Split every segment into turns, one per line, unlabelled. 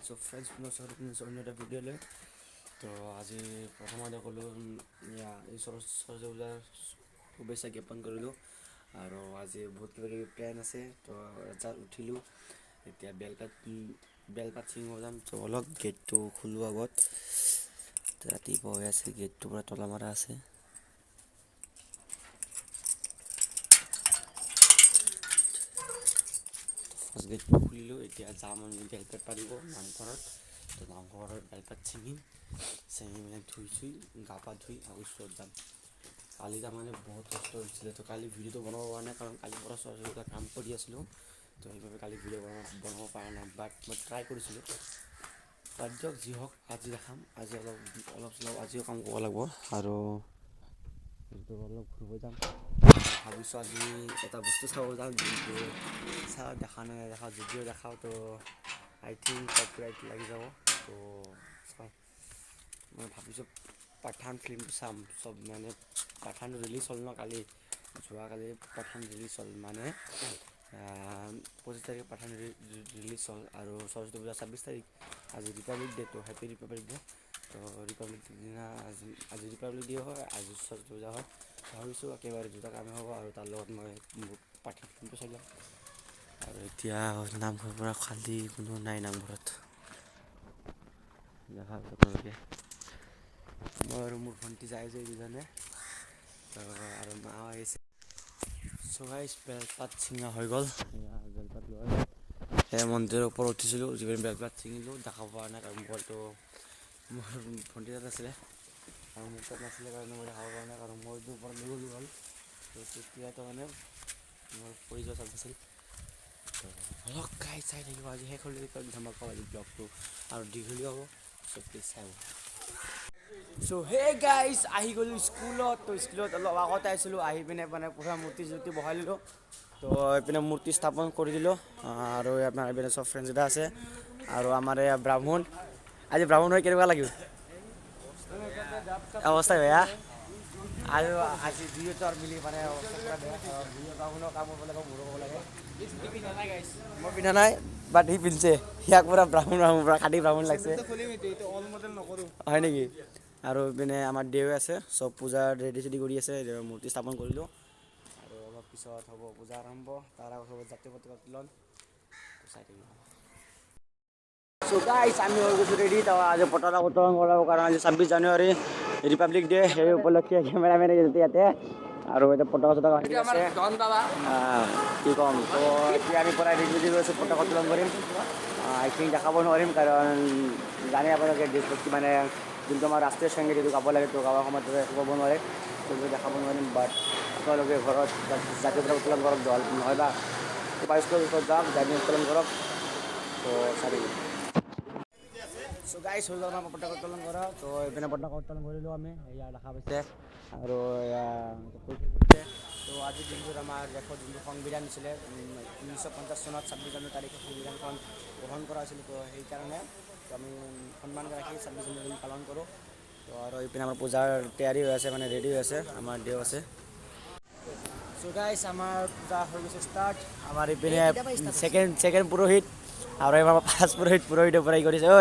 so friends অন্য এটা ভিডিঅ'লৈ তো আজি প্ৰথমতে ক'লোঁ এই সৰস্বতী পূজাৰ শুভেচ্ছা জ্ঞাপন কৰিলোঁ আৰু আজি বহুত কিবা কিবি প্লেন আছে তো ৰাতিপুৱা উঠিলোঁ এতিয়া বেলপাত ছিঙিব যাম তো অলপ গেটটো খোলোঁ আগত ৰাতিপুৱা হৈ আছে গেটটো পৰা তলা মাৰা আছে ফাৰ্ষ্ট গেটটো খুলিলোঁ এতিয়া যাম আমি বেলপাত পাৰিব নামঘৰত তো নামঘৰত বেলপাত ছিঙি মানে ধুই গা পা ধুই আকৌ ওচৰত যাম কালি তাৰমানে বহুত কষ্ট হৈছিলে তো কালি ভিডিঅ'টো বনাব পৰা নাই কাৰণ কালিৰ পৰা সৰস্বতী কাম কৰি আছিলোঁ তো সেইবাবে কালি ভিডিঅ' বনাব পৰা নাই বাট মই ট্ৰাই কৰিছিলোঁ বাট দিয়ক যি হওক আজি দেখাম আজি অলপ চলপ আজিও কাম কৰিব লাগিব আৰু অলপ ঘূৰিব যাম ভাবিছোঁ আজি এটা বস্তু চাব যাম যোনটো দেখা যদিও দেখাওঁ তো আই থিংক কপিৰাইট লাগি যাব তো চাওঁ মই ভাবিছোঁ পাঠান ফিল্মটো চাম চব মানে পাঠান ৰিলিজ হ'ল ন কালি যোৱাকালি পাঠান ৰিলিজ হ'ল মানে 25 তাৰিখে পাঠান ৰিলিজ হ'ল আৰু সৰস্বতী পূজা 26 তাৰিখ আজি ৰিপাব্লিক ডে তো হেপী ৰিপাব্লিক ডে তো ৰিপাব্লিক দিনা আজি ৰিপাব্লিক ডে হয় আজি সৰস্বতী পূজা হয় ভাবিছোঁ একেবাৰে দুটা কামেই হ'ব আৰু তাৰ লগত মই পাঠান ফিল্মটো চাই ল'ম আৰু এতিয়া নামঘৰৰ পৰা খালী কোনো নাই নামঘৰত দেখা আপোনালোকে মই আৰু মোৰ ভণ্টি যাই যে দুজনে আৰু মা আহিছে চগাই বেলপাত ছিঙা হৈ গ'ল বেলপাত লৈ সেই মন্দিৰৰ ওপৰত উঠিছিলোঁ যিখিনি বেলপাত ছিঙিলোঁ দেখাব পৰা নাই কাৰণ মোবাইলটো মোৰ ভণ্টি তাত আছিলে আৰু মোৰ তাত নাছিলে কাৰণে মই দেখাব পৰা নাই কাৰণ মইতো ওপৰত লৈ গ'লোঁ হ'ল তো তেতিয়াতো মানে মোৰ পৰি যোৱা চান্স আছিল অলপ গাই চাই থাকিব আজি শেষ হ'লে ধমাকা আজি ব্লগটো আৰু দীঘলীয়া হ'ব চ' প্লিজ চাই চ' হে গাইজ আহি গ'লোঁ স্কুলত তো স্কুলত অলপ আগতে আহিছিলোঁ আহি পিনে মানে পূৰা মূৰ্তি চূৰ্তি বহাই দিলোঁ তো এইপিনে মূৰ্তি স্থাপন কৰি দিলোঁ আৰু আপোনাৰ এইপিনে চব ফ্ৰেণ্ডছ আছে আৰু আমাৰ এয়া ব্ৰাহ্মণ আজি ব্ৰাহ্মণ হৈ কেনেকুৱা লাগিব অৱস্থা বেয়া আৰু আজি দুয়োটাৰ মিলি মানে ব্ৰাহ্মণৰ কাম কৰিব লাগে মোৰো কৰিব লাগে মই পিন্ধা নাই বাট সি পিন্ধিছে সিয়াক পূৰা ব্ৰাহ্মণ পূৰা খাটি ব্ৰাহ্মণ লাগিছে হয় নেকি আৰু পিনে আমাৰ দেৱে আছে চব পূজা ৰেডি চেডি কৰি আছে মূৰ্তি স্থাপন কৰিলোঁ আৰু অলপ পিছত হ'ব পূজা আৰম্ভ তাৰ আগত হ'ব জাতীয় পতাকা উত্তোলন চাই থাকিব চ' গাইজ আমি হৈ গৈছোঁ ৰেডি আজি পতাকা উত্তোলন কৰাৰ কাৰণে আজি 26 জানুৱাৰী ৰিপাব্লিক ডে সেই উপলক্ষে কেমেৰামেন ইয়াতে আৰু এতিয়া পতাকা চতাকা আহি আছে কি ক'ম তো এতিয়া আমি পৰাই ৰেডি গৈ আছোঁ পতাকা উত্তোলন কৰিম আই থিংক দেখাব নোৱাৰিম কাৰণ জানে আপোনালোকে দেশভক্তি মানে যোনটো আমাৰ ৰাষ্ট্ৰীয় সংগীত এইটো গাব লাগে তো গাবৰ সময়ত ক'ব নোৱাৰে সেইটো দেখাব নোৱাৰিম বাট আপোনালোকে ঘৰত জাতীয় পতাকা উত্তোলন কৰক নহয় বা স্কুলৰ ওচৰত যাওক জাতীয় উত্তোলন কৰক তো চাৰি চ' গাইজ হৈ গ'ল আমাৰ পতাকা উত্তোলন কৰা তো এইপিনে পতাকা উত্তোলন কৰিলোঁ আমি এয়া দেখা পাইছে আৰু এয়া কৰিছে তো আজিৰ দিনটোত আমাৰ দেশত যোনটো সংবিধান দিছিলে 1950 চনত 26 জানুৱাৰী তাৰিখে সংবিধানখন গ্ৰহণ কৰা হৈছিল তো সেইকাৰণে আমি সন্মান ৰাখি 26 জানুৱাৰী পালন কৰোঁ তো আৰু এইপিনে আমাৰ পূজাৰ তৈয়াৰী হৈ আছে মানে ৰেডি হৈ আছে আমাৰ দেও আছে চ' গাইজ আমাৰ পূজা হৈ গৈছে ষ্টাৰ্ট আমাৰ এইপিনে ছেকেণ্ড পুৰোহিত আৰু এইবাৰ ফাৰ্ষ্ট পুৰোহিতৰ পৰাই কৰিছে ঐ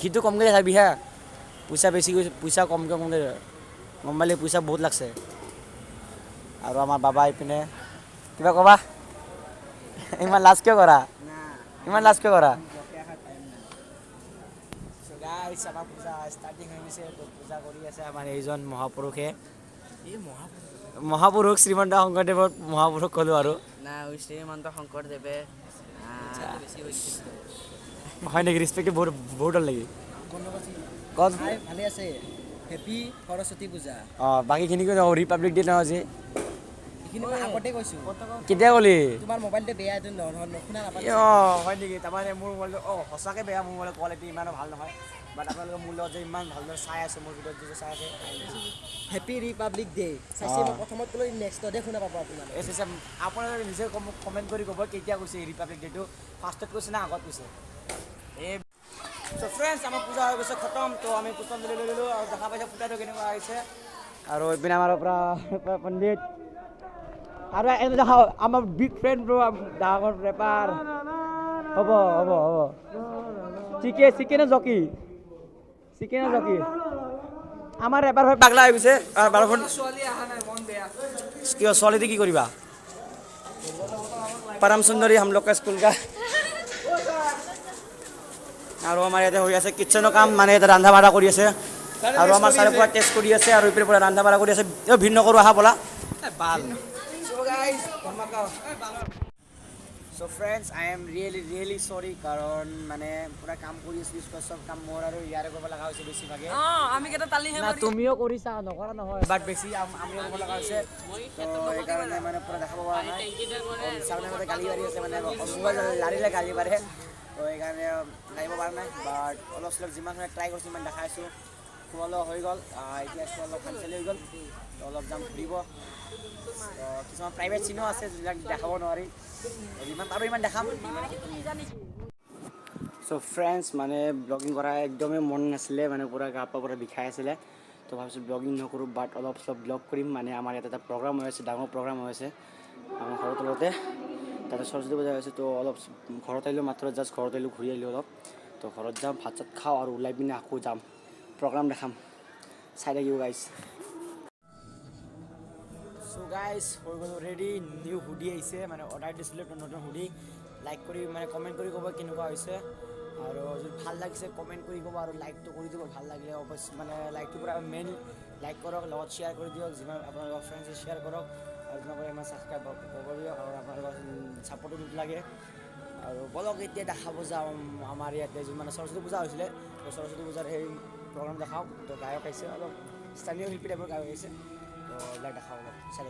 ঘিটো কমকৈ চাবি হা পইচা বেছি গৈছে পইচা কমকৈ গম পালি পইচা বহুত লাগছে আৰু আমাৰ বাবা এইপিনে কিবা ক'বা ইমান লাজ কিয় কৰা গাইজ আমাৰ পূজা ষ্টাৰ্টিং হৈ গৈছে পূজা কৰি আছে আমাৰ এইজন মহাপুৰুষে মহাপুৰুষ শ্ৰীমন্ত শংকৰদেৱৰ মহাপুৰুষ ক'লোঁ আৰু
শ্ৰীমন্ত শংকৰদেৱে
হয় নেকি ৰেচপেক্টটো বহুত ভাল লাগি
ভালে আছে হেপী সৰস্বতী পূজা
অঁ বাকীখিনি ৰিপাব্লিক ডে নহয় আজি
এইখিনি মই আগতে কৈছোঁ
কেতিয়া ক'লি
তোমাৰ মোবাইলটো বেয়া নুশুনা নাপালোঁ
অঁ হয় নেকি তাৰমানে মোৰ মোবাইলটো সঁচাকৈ বেয়া মোৰ মোবাইলৰ কোৱালিটি ইমানো ভাল নহয় বাট আপোনালোকে মোৰ লগত যে ইমান ভালদৰে চাই আছে মোৰ ভিডিঅ'ত যে চাই আছে
হেপী ৰিপাব্লিক ডে চাইছে মই প্ৰথমত ক'লোঁ নেক্সটতহে শুনা পাব আপোনালোকে
আপোনালোকে নিজে কমেণ্ট কৰি ক'ব কেতিয়া কৈছে ৰিপাব্লিক ডেটো ফাৰ্ষ্টত কৈছে না আগত কৈছে এই চ' ফ্ৰেণ্ডছ আমাৰ পূজা হৈ গৈছে খতম তো আমি পুষ্পাঞ্জলি লৈ ল'লোঁ আৰু দেখা পাইছে পূজাটো কেনেকুৱা আহিছে আৰু এইপিনে আমাৰ পৰা পণ্ডিত আৰু আমাৰ বিগ ফ্ৰেণ্ড ব্ৰ' ডাঙৰ ৰেপাৰ হ'ব চিকেন জকি আমাৰ এবাৰ হয় পাগলা হৈ গৈছে ছোৱালী অহা নাই মন বেয়া কিয় ছোৱালীতে কি কৰিবা परम सुंदरी हम लोग का स्कूल का আৰু আমাৰ ইয়াতে হৈ আছে কিচেনৰ কাম মানে এটা ৰান্ধা বাঢ়া কৰি আছে আৰু আমাৰ চাৰে পুৰা টেষ্ট কৰি আছে আৰু ইপিনে পুৰা ৰান্ধা বাঢ়া কৰি আছে ভিন্ন কৰোঁ আহা বলা বাল So friends, I am really sorry কাৰণ মানে পুৰা কাম কৰি আছোঁ চব কাম মোৰ আৰু ইয়াৰে কৰিব লগা হৈছে বেছিভাগে
আমি কেইটা তালি হে
তুমিও কৰিছা নকৰা নহয় বাট বেছি আমিও কৰিব লগা হৈছে তো এইকাৰণে মানে পুৰা দেখাব পৰা নাই চাউনে মতে গালি পাৰি আছে মানে মোবাইল লাৰিলে গালি পাৰে তো এইকাৰণে গালিব পৰা নাই বাট অলপ চলপ যিমান ট্ৰাই কৰিছোঁ ইমান দেখাইছোঁ খোৱা লোৱা হৈ গ'ল এতিয়া অলপ কেঞ্চেল হৈ গ'ল তো অলপ যাম ঘূৰিব কিছুমান প্ৰাইভেট চিনো আছে যিবিলাক দেখাব নোৱাৰি যিমান পাৰোঁ ইমান দেখাম চ' ফ্ৰেণ্ডছ মানে ব্লগিং কৰা একদমেই মন নাছিলে মানে পূৰা গা পা পূৰা বিষাই আছিলে তো ভাবিছোঁ ব্লগিং নকৰোঁ বাট অলপ চলপ ব্লগ কৰিম মানে আমাৰ ইয়াত এটা প্ৰগ্ৰাম হৈ আছে ডাঙৰ প্ৰগ্ৰাম হৈ আছে আমাৰ ঘৰৰ তলতে তাতে সৰস্বতী পূজা হৈ আছে তো অলপ ঘৰত আহিলোঁ মাত্ৰ জাষ্ট ঘৰত আহিলোঁ ঘূৰি আহিলোঁ অলপ তো ঘৰত যাম ভাত চাত খাওঁ আৰু ওলাই পিনে আকৌ যাম প্ৰগ্ৰাম দেখাম চাই থাকিব গাইছ চ' গাইজ হৈ গ'ল ৰেডি নিউ হুডি আহিছে মানে অৰ্ডাৰ দিছিলোঁ নতুন হুডি লাইক কৰি মানে কমেণ্ট কৰি ক'ব কেনেকুৱা হৈছে আৰু যদি ভাল লাগিছে কমেণ্ট কৰি ক'ব আৰু লাইকটো কৰি দিব ভাল লাগিলে অৱশ্যে মানে লাইকটো পূৰা মেইন লাইক কৰক লগত শ্বেয়াৰ কৰি দিয়ক যিমান আপোনালোকৰ ফ্ৰেণ্ডছে শ্বেয়াৰ কৰক আৰু তোমালোকে ইমান ছাবস্ক্ৰাইব কৰি দিয়ক আৰু আপোনালোকৰ ছাপৰ্টো দিব লাগে আৰু বলক এতিয়া দেখাব যাওঁ আমাৰ ইয়াতে যি মানে সৰস্বতী পূজা হৈছিলে তো সৰস্বতী পূজাৰ সেই প্ৰগ্ৰাম দেখাওঁ তো গায়ক আহিছে অলপ স্থানীয় শিল্পী টাইপৰ গায়ক আহিছে তো এইবিলাক দেখাওঁ অলপ চাই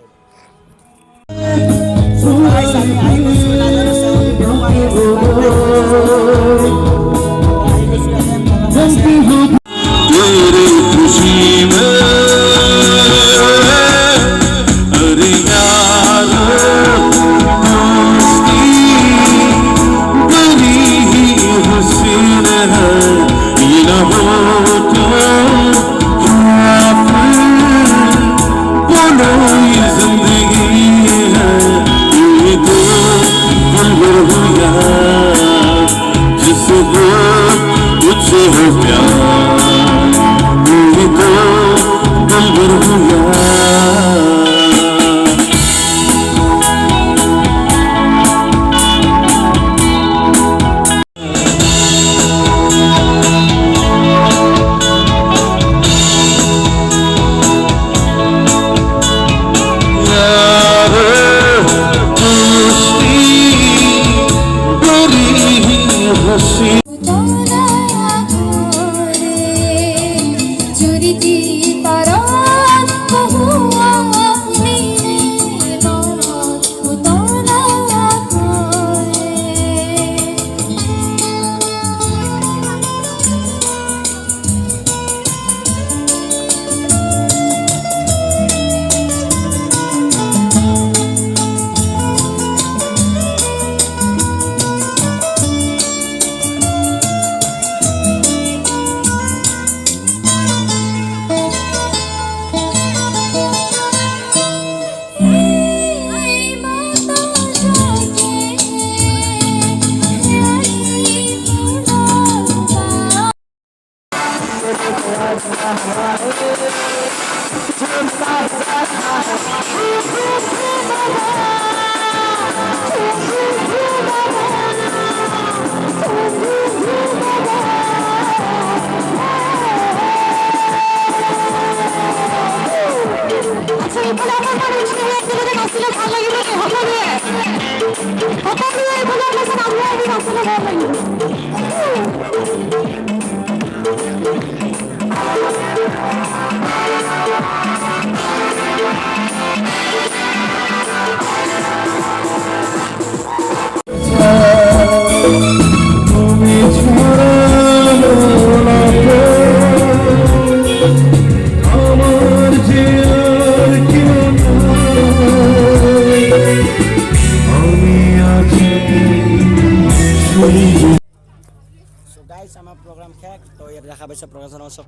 আমাৰ প্ৰগ্ৰাম শেষ তো ইয়াত দেখা পাইছে প্ৰগ্ৰামৰ চব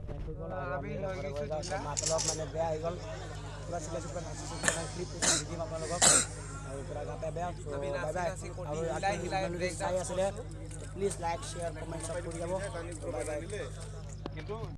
মাত অলপ মানে বেয়া হৈ গ'ল পুৰা চিলাই চুপৰা নাচিছোঁ ক্লিপ দিম আপোনালোকক আৰু পুৰা গা বেয়া আৰু চাই আছিলে
প্লিজ লাইক শ্বেয়াৰ কমেণ্ট চব কৰি যাব বাই বাই